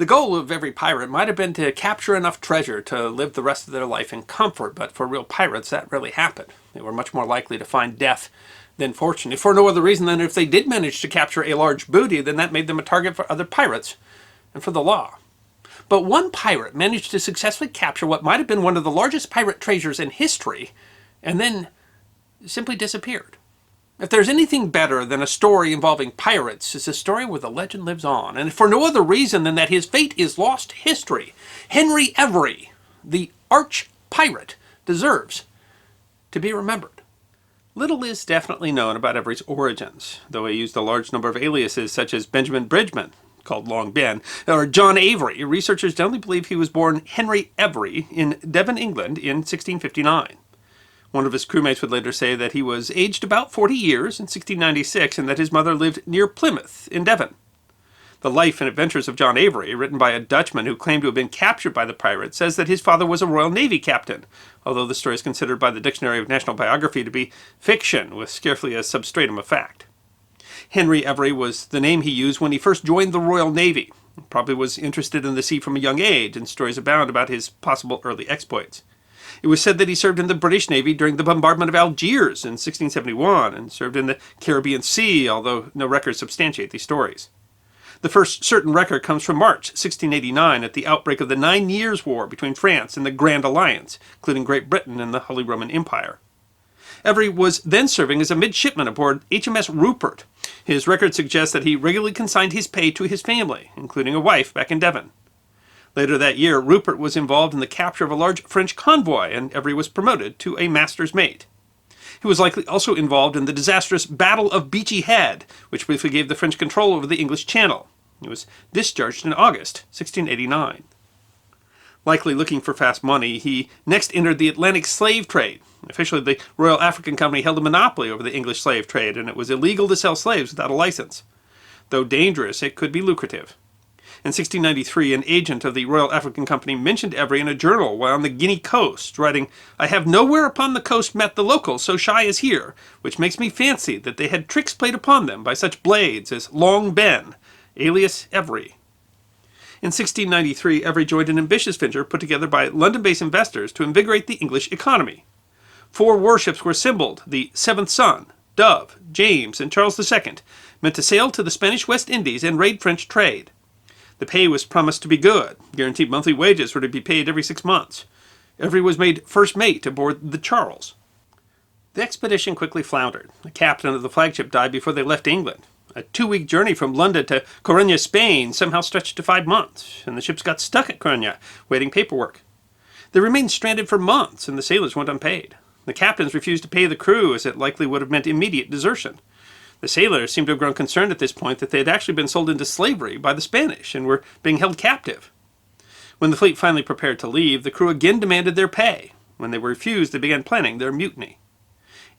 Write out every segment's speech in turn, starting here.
The goal of every pirate might have been to capture enough treasure to live the rest of their life in comfort, but for real pirates that rarely happened. They were much more likely to find death than fortune, if for no other reason than if they did manage to capture a large booty, then that made them a target for other pirates and for the law. But one pirate managed to successfully capture what might have been one of the largest pirate treasures in history, and then simply disappeared. If there's anything better than a story involving pirates, it's a story where the legend lives on, and for no other reason than that his fate is lost history. Henry Avery, the arch-pirate, deserves to be remembered. Little is definitely known about Avery's origins, though he used a large number of aliases such as Benjamin Bridgman, called Long Ben, or John Avery. Researchers generally believe he was born Henry Avery in Devon, England in 1659. One of his crewmates would later say that he was aged about 40 years in 1696 and that his mother lived near Plymouth in Devon. The Life and Adventures of John Avery, written by a Dutchman who claimed to have been captured by the pirates, says that his father was a Royal Navy captain, although the story is considered by the Dictionary of National Biography to be fiction, with scarcely a substratum of fact. Henry Avery was the name he used when he first joined the Royal Navy. He probably was interested in the sea from a young age, and stories abound about his possible early exploits. It was said that he served in the British Navy during the bombardment of Algiers in 1671, and served in the Caribbean Sea, although no records substantiate these stories. The first certain record comes from March 1689 at the outbreak of the 9 Years' War between France and the Grand Alliance, including Great Britain and the Holy Roman Empire. Avery was then serving as a midshipman aboard HMS Rupert. His record suggests that he regularly consigned his pay to his family, including a wife back in Devon. Later that year, Rupert was involved in the capture of a large French convoy, and Avery was promoted to a master's mate. He was likely also involved in the disastrous Battle of Beachy Head, which briefly gave the French control over the English Channel. He was discharged in August 1689. Likely looking for fast money, he next entered the Atlantic slave trade. Officially, the Royal African Company held a monopoly over the English slave trade, and it was illegal to sell slaves without a license. Though dangerous, it could be lucrative. In 1693, an agent of the Royal African Company mentioned Avery in a journal while on the Guinea coast, writing, "I have nowhere upon the coast met the locals so shy as here, which makes me fancy that they had tricks played upon them by such blades as Long Ben, alias Avery." In 1693, Avery joined an ambitious venture put together by London-based investors to invigorate the English economy. 4 warships were assembled, the Seventh Son, Dove, James, and Charles II, meant to sail to the Spanish West Indies and raid French trade. The pay was promised to be good. Guaranteed monthly wages were to be paid every 6 months. Avery was made first mate aboard the Charles. The expedition quickly floundered. The captain of the flagship died before they left England. A 2-week journey from London to Coruña, Spain somehow stretched to 5 months, and the ships got stuck at Coruña, waiting paperwork. They remained stranded for months, and the sailors went unpaid. The captains refused to pay the crew, as it likely would have meant immediate desertion. The sailors seemed to have grown concerned at this point that they had actually been sold into slavery by the Spanish and were being held captive. When the fleet finally prepared to leave, the crew again demanded their pay. When they were refused, they began planning their mutiny.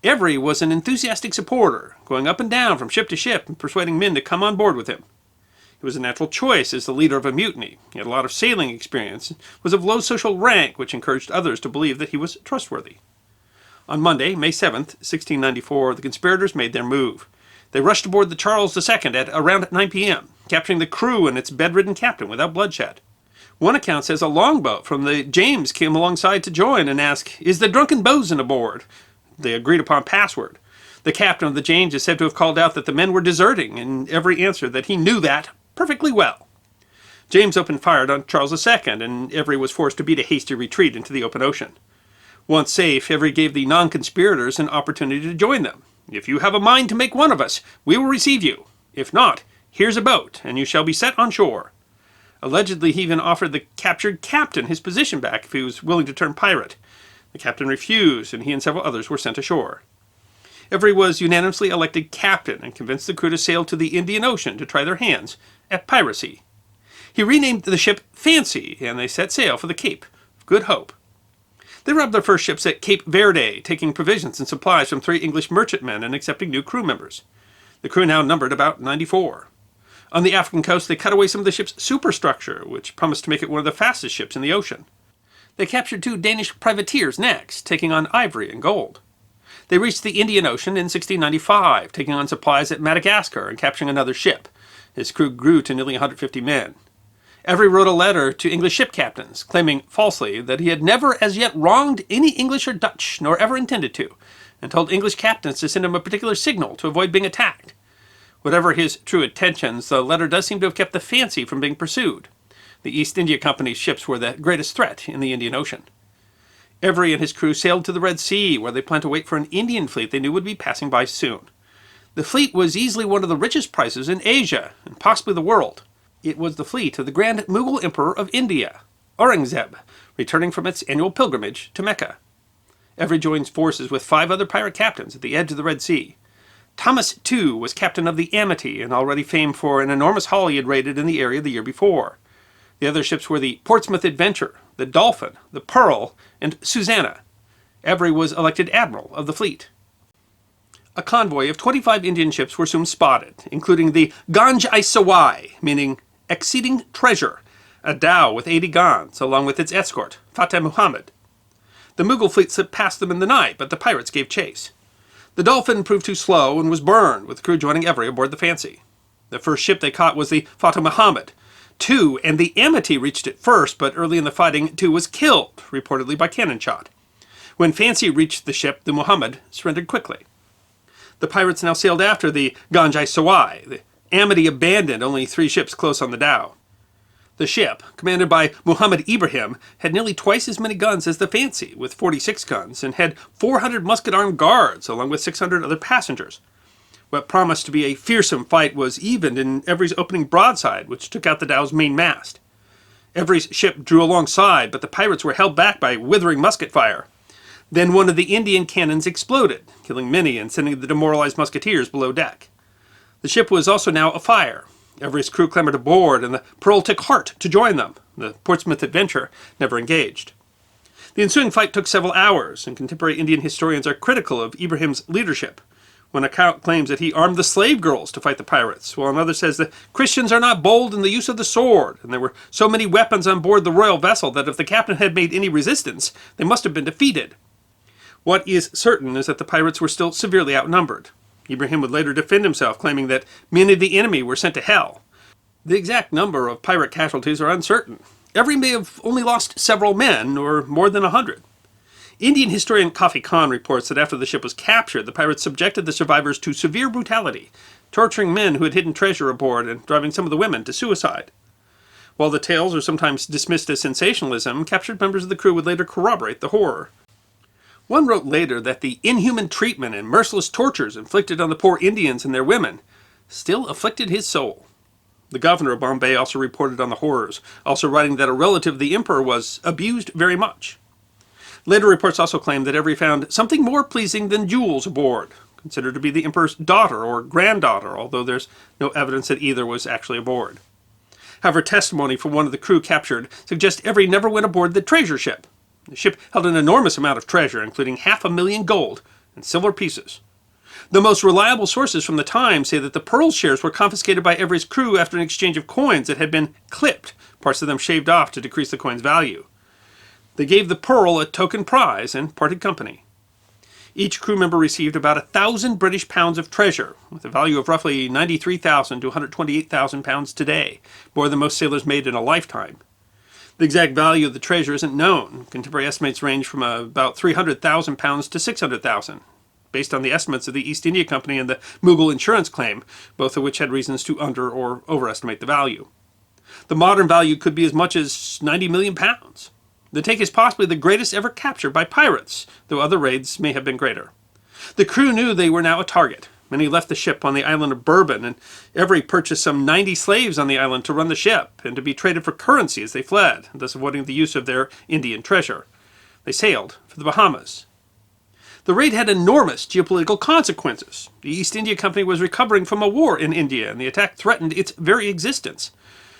Avery was an enthusiastic supporter, going up and down from ship to ship and persuading men to come on board with him. He was a natural choice as the leader of a mutiny. He had a lot of sailing experience, was of low social rank, which encouraged others to believe that he was trustworthy. On Monday, May 7th, 1694, the conspirators made their move. They rushed aboard the Charles II at around 9 p.m., capturing the crew and its bedridden captain without bloodshed. One account says a longboat from the James came alongside to join and ask, "Is the drunken boatswain aboard?" They agreed upon password. The captain of the James is said to have called out that the men were deserting, and Avery answered that he knew that perfectly well. James opened fire on Charles II, and Avery was forced to beat a hasty retreat into the open ocean. Once safe, Avery gave the non-conspirators an opportunity to join them. "If you have a mind to make one of us, we will receive you. If not, here's a boat, and you shall be set on shore." Allegedly, he even offered the captured captain his position back if he was willing to turn pirate. The captain refused, and he and several others were sent ashore. Avery was unanimously elected captain and convinced the crew to sail to the Indian Ocean to try their hands at piracy. He renamed the ship Fancy, and they set sail for the Cape of Good Hope. They robbed their first ships at Cape Verde, taking provisions and supplies from 3 English merchantmen and accepting new crew members. The crew now numbered about 94. On the African coast, they cut away some of the ship's superstructure, which promised to make it one of the fastest ships in the ocean. They captured 2 Danish privateers next, taking on ivory and gold. They reached the Indian Ocean in 1695, taking on supplies at Madagascar and capturing another ship. His crew grew to nearly 150 men. Avery wrote a letter to English ship captains, claiming falsely that he had never as yet wronged any English or Dutch, nor ever intended to, and told English captains to send him a particular signal to avoid being attacked. Whatever his true intentions, the letter does seem to have kept the Fancy from being pursued. The East India Company's ships were the greatest threat in the Indian Ocean. Avery and his crew sailed to the Red Sea, where they planned to wait for an Indian fleet they knew would be passing by soon. The fleet was easily one of the richest prizes in Asia, and possibly the world. It was the fleet of the Grand Mughal Emperor of India, Aurangzeb, returning from its annual pilgrimage to Mecca. Avery joins forces with 5 other pirate captains at the edge of the Red Sea. Thomas, too, was captain of the Amity, and already famed for an enormous haul he had raided in the area the year before. The other ships were the Portsmouth Adventure, the Dolphin, the Pearl, and Susanna. Avery was elected admiral of the fleet. A convoy of 25 Indian ships were soon spotted, including the Ganj-i-Sawai, meaning exceeding treasure, a dhow with 80 guns, along with its escort, Fateh Muhammad. The Mughal fleet slipped past them in the night, but the pirates gave chase. The Dolphin proved too slow and was burned, with the crew joining Avery aboard the Fancy. The first ship they caught was the Fateh Muhammad. 2 and the Amity reached it first, but early in the fighting, 2 was killed, reportedly by cannon shot. When Fancy reached the ship, the Muhammad surrendered quickly. The pirates now sailed after the Ganj-i-Sawai. The Amity abandoned only 3 ships close on the dhow. The ship, commanded by Muhammad Ibrahim, had nearly twice as many guns as the Fancy, with 46 guns, and had 400 musket-armed guards, along with 600 other passengers. What promised to be a fearsome fight was evened in Avery's opening broadside, which took out the dhow's main mast. Avery's ship drew alongside, but the pirates were held back by withering musket fire. Then one of the Indian cannons exploded, killing many and sending the demoralized musketeers below deck. The ship was also now afire. Avery's crew clambered aboard, and the Pearl took heart to join them. The Portsmouth Adventure never engaged. The ensuing fight took several hours, and contemporary Indian historians are critical of Ibrahim's leadership. One account claims that he armed the slave girls to fight the pirates, while another says the Christians are not bold in the use of the sword, and there were so many weapons on board the royal vessel that if the captain had made any resistance, they must have been defeated. What is certain is that the pirates were still severely outnumbered. Ibrahim would later defend himself, claiming that many of the enemy were sent to hell. The exact number of pirate casualties are uncertain. Avery may have only lost several men, or more than 100. Indian historian Kafi Khan reports that after the ship was captured, the pirates subjected the survivors to severe brutality, torturing men who had hidden treasure aboard and driving some of the women to suicide. While the tales are sometimes dismissed as sensationalism, captured members of the crew would later corroborate the horror. One wrote later that the inhuman treatment and merciless tortures inflicted on the poor Indians and their women still afflicted his soul. The governor of Bombay also reported on the horrors, also writing that a relative of the emperor was abused very much. Later reports also claim that Avery found something more pleasing than jewels aboard, considered to be the emperor's daughter or granddaughter, although there's no evidence that either was actually aboard. However, testimony from one of the crew captured suggests Avery never went aboard the treasure ship. The ship held an enormous amount of treasure, including 500,000 gold and silver pieces. The most reliable sources from the time say that the Pearl shares were confiscated by Avery's crew after an exchange of coins that had been clipped, parts of them shaved off to decrease the coin's value. They gave the Pearl a token prize and parted company. Each crew member received about 1,000 British pounds of treasure, with a value of roughly 93,000 to 128,000 pounds today, more than most sailors made in a lifetime. The exact value of the treasure isn't known. Contemporary estimates range from about 300,000 pounds to 600,000, based on the estimates of the East India Company and the Mughal insurance claim, both of which had reasons to under- or overestimate the value. The modern value could be as much as 90 million pounds. The take is possibly the greatest ever captured by pirates, though other raids may have been greater. The crew knew they were now a target. Many left the ship on the island of Bourbon, and Avery purchased some 90 slaves on the island to run the ship and to be traded for currency as they fled, thus avoiding the use of their Indian treasure. They sailed for the Bahamas. The raid had enormous geopolitical consequences. The East India Company was recovering from a war in India, and the attack threatened its very existence.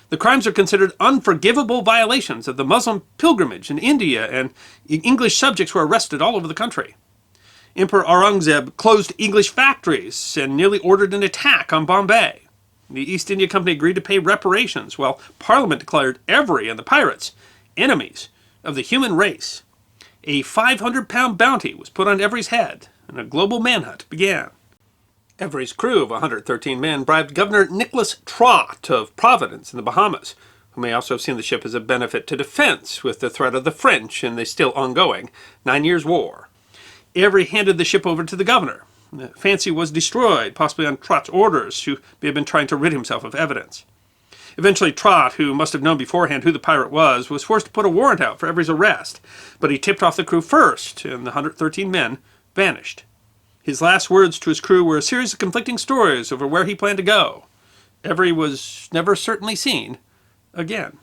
The crimes are considered unforgivable violations of the Muslim pilgrimage in India, and English subjects were arrested all over the country. Emperor Aurangzeb closed English factories and nearly ordered an attack on Bombay. The East India Company agreed to pay reparations, while Parliament declared Avery and the pirates enemies of the human race. A 500-pound bounty was put on Avery's head, and a global manhunt began. Avery's crew of 113 men bribed Governor Nicholas Trott of Providence in the Bahamas, who may also have seen the ship as a benefit to defense with the threat of the French in the still ongoing 9 Years' War. Avery handed the ship over to the governor. The Fancy was destroyed, possibly on Trott's orders, who may have been trying to rid himself of evidence. Eventually, Trott, who must have known beforehand who the pirate was forced to put a warrant out for Avery's arrest, but he tipped off the crew first, and the 113 men vanished. His last words to his crew were a series of conflicting stories over where he planned to go. Avery was never certainly seen again.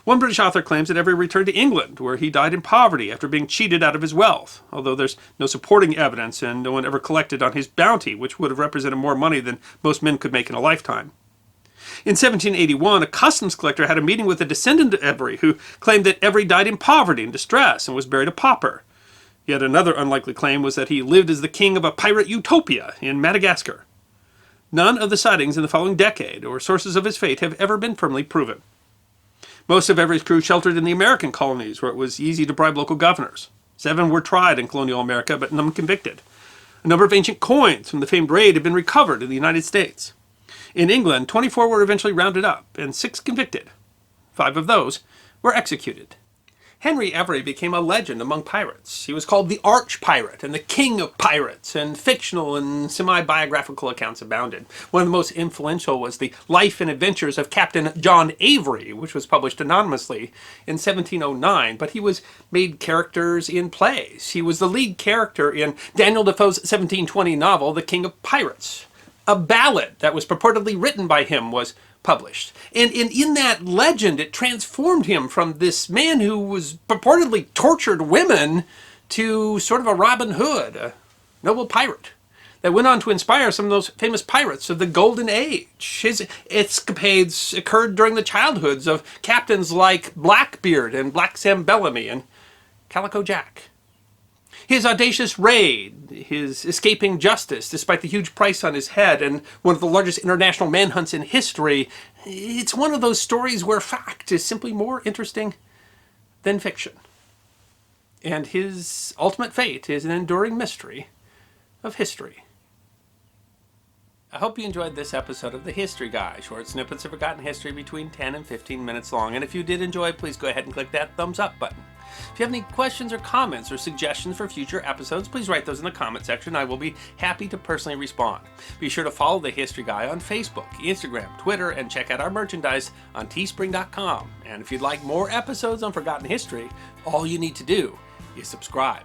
One British author claims that Avery returned to England, where he died in poverty after being cheated out of his wealth, although there's no supporting evidence and no one ever collected on his bounty, which would have represented more money than most men could make in a lifetime. In 1781, a customs collector had a meeting with a descendant of Avery who claimed that Avery died in poverty and distress and was buried a pauper. Yet another unlikely claim was that he lived as the king of a pirate utopia in Madagascar. None of the sightings in the following decade or sources of his fate have ever been firmly proven. Most of Avery's crew sheltered in the American colonies, where it was easy to bribe local governors. 7 were tried in colonial America, but none convicted. A number of ancient coins from the famed raid have been recovered in the United States. In England, 24 were eventually rounded up, and 6 convicted. 5 of those were executed. Henry Avery became a legend among pirates. He was called the Arch-Pirate and the King of Pirates, and fictional and semi-biographical accounts abounded. One of the most influential was the Life and Adventures of Captain John Avery, which was published anonymously in 1709, but he was made characters in plays. He was the lead character in Daniel Defoe's 1720 novel, The King of Pirates. A ballad that was purportedly written by him was published. And in that legend, it transformed him from this man who was purportedly tortured women to sort of a Robin Hood, a noble pirate that went on to inspire some of those famous pirates of the Golden Age. His escapades occurred during the childhoods of captains like Blackbeard and Black Sam Bellamy and Calico Jack. His audacious raid, his escaping justice despite the huge price on his head, and one of the largest international manhunts in history, it's one of those stories where fact is simply more interesting than fiction. And his ultimate fate is an enduring mystery of history. I hope you enjoyed this episode of The History Guy, short snippets of forgotten history between 10 and 15 minutes long. And if you did enjoy, please go ahead and click that thumbs up button. If you have any questions or comments or suggestions for future episodes, please write those in the comment section. I will be happy to personally respond. Be sure to follow The History Guy on Facebook, Instagram, Twitter, and check out our merchandise on teespring.com. And if you'd like more episodes on forgotten history, all you need to do is subscribe.